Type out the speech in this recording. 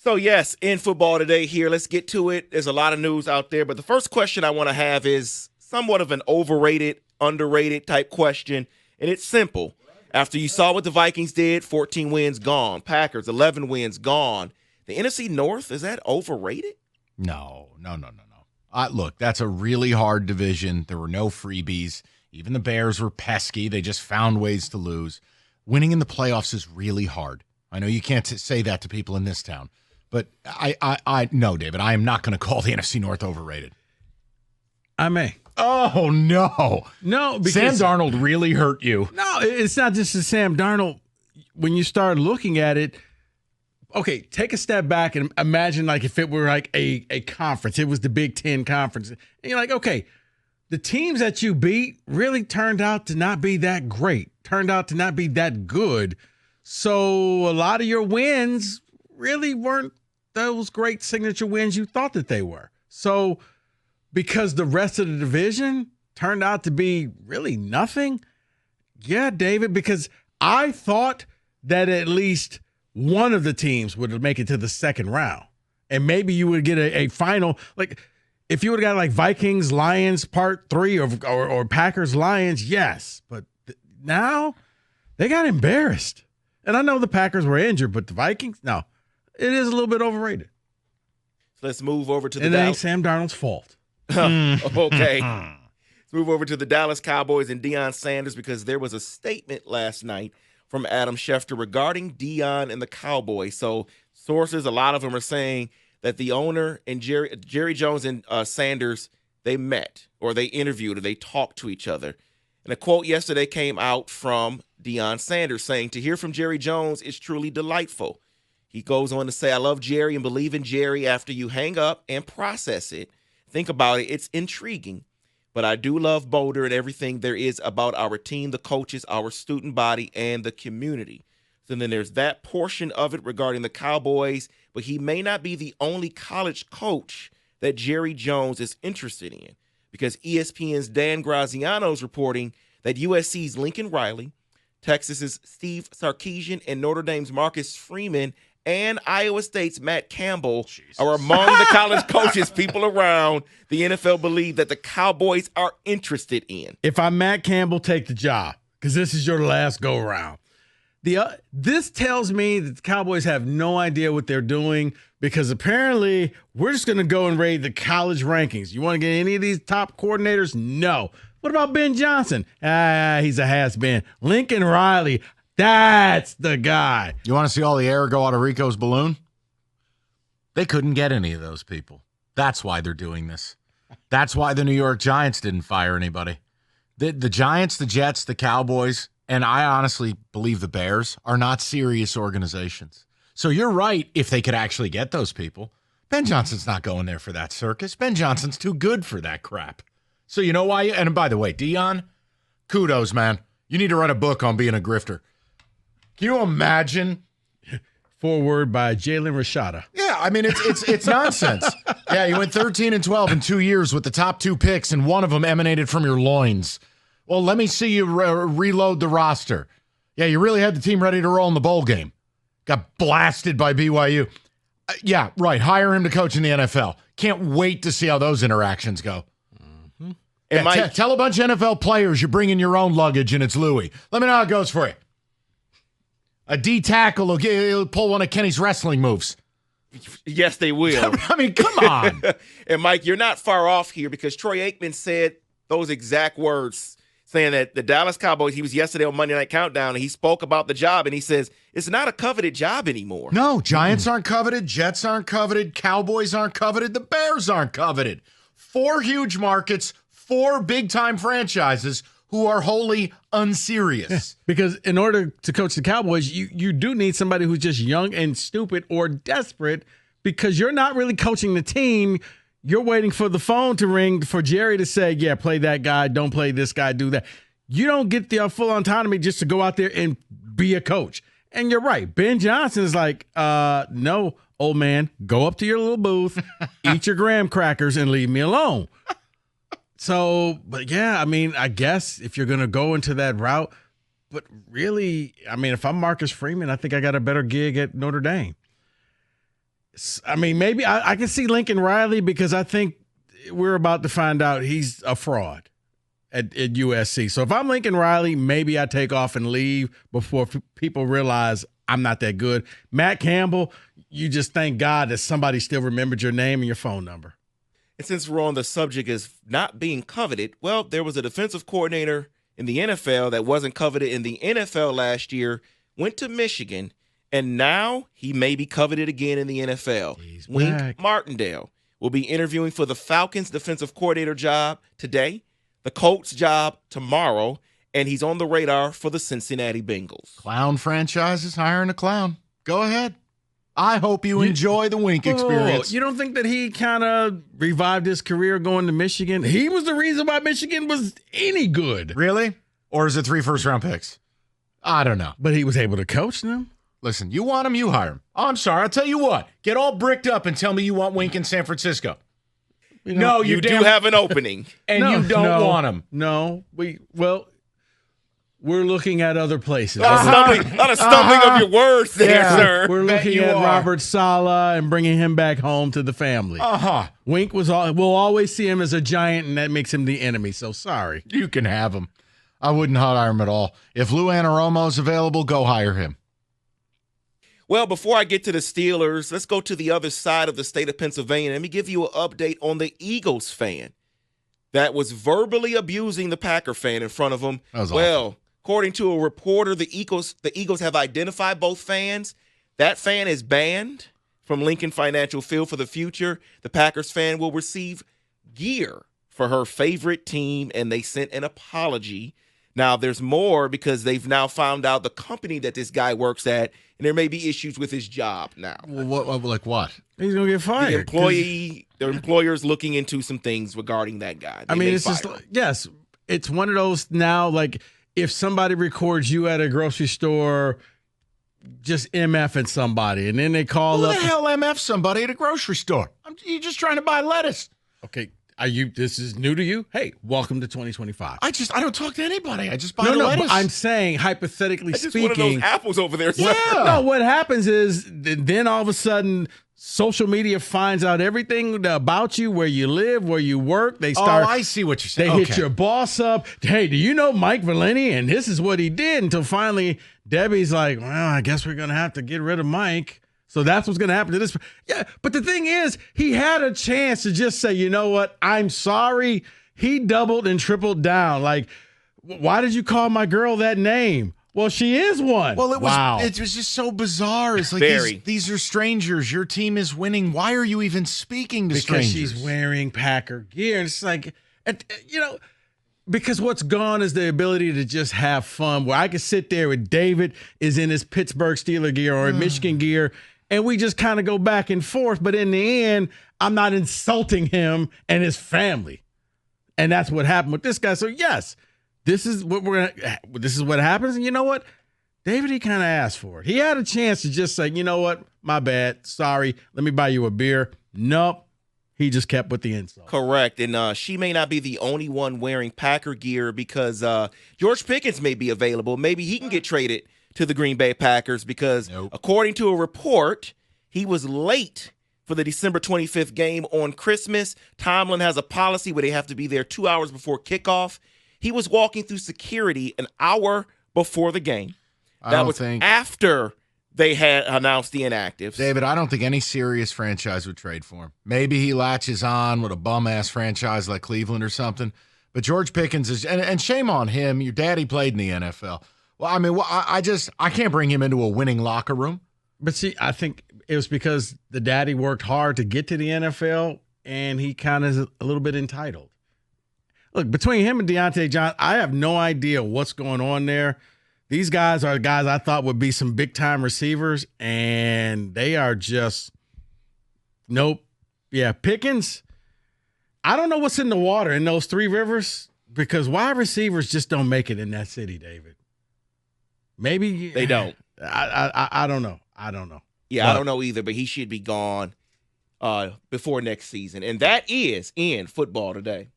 So, yes, in football today here, let's get to it. There's a lot of news out there, but the first question I want to have is somewhat of an overrated, underrated type question, and it's simple. After you saw what the Vikings did, 14 wins gone. Packers, 11 wins gone. The NFC North, is that overrated? No. Look, that's a really hard division. There were no freebies. Even the Bears were pesky. They just found ways to lose. Winning in the playoffs is really hard. I know you can't say that to people in this town. But no, David, I am not going to call the NFC North overrated. I may. Oh, no. No, because Sam Darnold really hurt you. No, it's not just the Sam Darnold. When you start looking at it, okay, take a step back and imagine like if it were like a conference. It was the Big Ten conference. And you're like, okay, the teams that you beat really turned out to not be that great, turned out to not be that good. So a lot of your wins really weren't those great signature wins you thought that they were. So because the rest of the division turned out to be really nothing, yeah, David, because I thought that at least one of the teams would make it to the second round. And maybe you would get a final, like if you would have got like Vikings, Lions part 3 or Packers, Lions, yes. But now they got embarrassed. And I know the Packers were injured, but the Vikings, no. It is a little bit overrated. So let's move over to the And it ain't Sam Darnold's fault. Okay. Let's move over to the Dallas Cowboys and Deion Sanders because there was a statement last night from Adam Schefter regarding Deion and the Cowboys. So sources, a lot of them are saying that the owner and Jerry Jones and Sanders, they met or they interviewed or they talked to each other. And a quote yesterday came out from Deion Sanders saying, "To hear from Jerry Jones is truly delightful." He goes on to say, "I love Jerry and believe in Jerry after you hang up and process it. Think about it. It's intriguing. But I do love Boulder and everything there is about our team, the coaches, our student body, and the community." So then there's that portion of it regarding the Cowboys, but he may not be the only college coach that Jerry Jones is interested in because ESPN's Dan Graziano is reporting that USC's Lincoln Riley, Texas's Steve Sarkisian, and Notre Dame's Marcus Freeman and Iowa State's Matt Campbell are among the college coaches people around the NFL believe that the Cowboys are interested in. If I'm Matt Campbell, take the job because this is your last go-around. This tells me that the Cowboys have no idea what they're doing because apparently we're just going to go and raid the college rankings. You want to get any of these top coordinators? No. What about Ben Johnson? He's a has-been. Lincoln Riley, that's the guy. You want to see all the air go out of Rico's balloon? They couldn't get any of those people. That's why they're doing this. That's why the New York Giants didn't fire anybody. The Giants, the Jets, the Cowboys, and I honestly believe the Bears are not serious organizations. So you're right if they could actually get those people. Ben Johnson's not going there for that circus. Ben Johnson's too good for that crap. So you know why? And by the way, Deion, kudos, man. You need to write a book on being a grifter. Can you imagine? Forward by Jalen Rashada. Yeah, I mean, it's nonsense. Yeah, you went 13-12 in 2 years with the top 2 picks, and one of them emanated from your loins. Well, let me see you reload the roster. Yeah, you really had the team ready to roll in the bowl game. Got blasted by BYU. Yeah, right. Hire him to coach in the NFL. Can't wait to see how those interactions go. Mm-hmm. Yeah, tell a bunch of NFL players you're bringing your own luggage and it's Louis. Let me know how it goes for you. A D tackle will pull one of Kenny's wrestling moves. Yes, they will. I mean, come on. And, Mike, you're not far off here because Troy Aikman said those exact words, saying that the Dallas Cowboys, he was yesterday on Monday Night Countdown, and he spoke about the job, and he says, it's not a coveted job anymore. No, Giants aren't coveted, Jets aren't coveted, Cowboys aren't coveted, the Bears aren't coveted. 4 huge markets, 4 big-time franchises who are wholly unserious. Yeah, because in order to coach the Cowboys, you do need somebody who's just young and stupid or desperate because you're not really coaching the team. You're waiting for the phone to ring for Jerry to say, yeah, play that guy, don't play this guy, do that. You don't get the full autonomy just to go out there and be a coach. And you're right. Ben Johnson is like, no, old man, go up to your little booth, eat your graham crackers, and leave me alone. So, but yeah, I mean, I guess if you're going to go into that route, but really, I mean, if I'm Marcus Freeman, I think I got a better gig at Notre Dame. I mean, maybe I can see Lincoln Riley because I think we're about to find out he's a fraud at USC. So if I'm Lincoln Riley, maybe I take off and leave before people realize I'm not that good. Matt Campbell, you just thank God that somebody still remembered your name and your phone number. And since we're on the subject as not being coveted, well, there was a defensive coordinator in the NFL that wasn't coveted in the NFL last year, went to Michigan, and now he may be coveted again in the NFL. Wink Martindale will be interviewing for the Falcons defensive coordinator job today, the Colts job tomorrow, and he's on the radar for the Cincinnati Bengals. Clown franchise is hiring a clown. Go ahead. I hope you enjoy the Wink experience. You don't think that he kind of revived his career going to Michigan? He was the reason why Michigan was any good. Really? Or is it 3 first-round picks? I don't know. But he was able to coach them. Listen, you want him, you hire him. Oh, I'm sorry. I'll tell you what. Get all bricked up and tell me you want Wink in San Francisco. You do have an opening. And you don't want him. No. We're looking at other places. A lot of stumbling of your words there, sir. We're looking at Robert Saleh and bringing him back home to the family. Wink we'll always see him as a Giant, and that makes him the enemy. So sorry. You can have him. I wouldn't hire him at all. If Lou Anarumo's available, go hire him. Well, before I get to the Steelers, let's go to the other side of the state of Pennsylvania. Let me give you an update on the Eagles fan that was verbally abusing the Packer fan in front of him. Well, according to a reporter, the Eagles have identified both fans. That fan is banned from Lincoln Financial Field for the future. The Packers fan will receive gear for her favorite team, and they sent an apology. Now, there's more because they've now found out the company that this guy works at, and there may be issues with his job now. Like what? He's going to get fired. The employer's looking into some things regarding that guy. It's just, yes, it's one of those now, like, if somebody records you at a grocery store just MFing somebody, and then they call up. Who the hell MF somebody at a grocery store? You're just trying to buy lettuce. Okay. This is new to you? Hey, welcome to 2025. I don't talk to anybody. I just buy lettuce. But I'm saying, hypothetically speaking. One of those apples over there. Yeah. No, what happens is then all of a sudden social media finds out everything about you, where you live, where you work. They start. Oh, I see what you're saying. They hit your boss up. Hey, do you know Mike Valenti? And this is what he did. Until finally Debbie's like, well, I guess we're going to have to get rid of Mike. So that's what's going to happen to this. Yeah, but the thing is, he had a chance to just say, you know what, I'm sorry. He doubled and tripled down. Like, why did you call my girl that name? Well, she is one. Well, it was just so bizarre. It's like these are strangers. Your team is winning. Why are you even speaking to strangers? Because she's wearing Packer gear. And it's like, because what's gone is the ability to just have fun. Where I could sit there with David is in his Pittsburgh Steelers gear or Michigan gear, and we just kind of go back and forth. But in the end, I'm not insulting him and his family. And that's what happened with this guy. So, yes, this is what happens. And you know what? David, he kind of asked for it. He had a chance to just say, you know what? My bad. Sorry. Let me buy you a beer. Nope. He just kept with the insult. Correct. And she may not be the only one wearing Packer gear because George Pickens may be available. Maybe he can get traded to the Green Bay Packers because according to a report, he was late for the December 25th game on Christmas. Tomlin has a policy where they have to be there 2 hours before kickoff. He was walking through security an hour before the game. That was after they had announced the inactives. David, I don't think any serious franchise would trade for him. Maybe he latches on with a bum-ass franchise like Cleveland or something. But George Pickens is – and shame on him. Your daddy played in the NFL. Well, I mean, I can't bring him into a winning locker room. But see, I think it was because the daddy worked hard to get to the NFL, and he kind of is a little bit entitled. Look, between him and Deontay Johnson, I have no idea what's going on there. These guys are guys I thought would be some big-time receivers, and they are just nope. Yeah, Pickens, I don't know what's in the water in those Three Rivers because wide receivers just don't make it in that city, David. Maybe they don't. I don't know. Yeah, I don't know either, but he should be gone before next season. And that is in football today.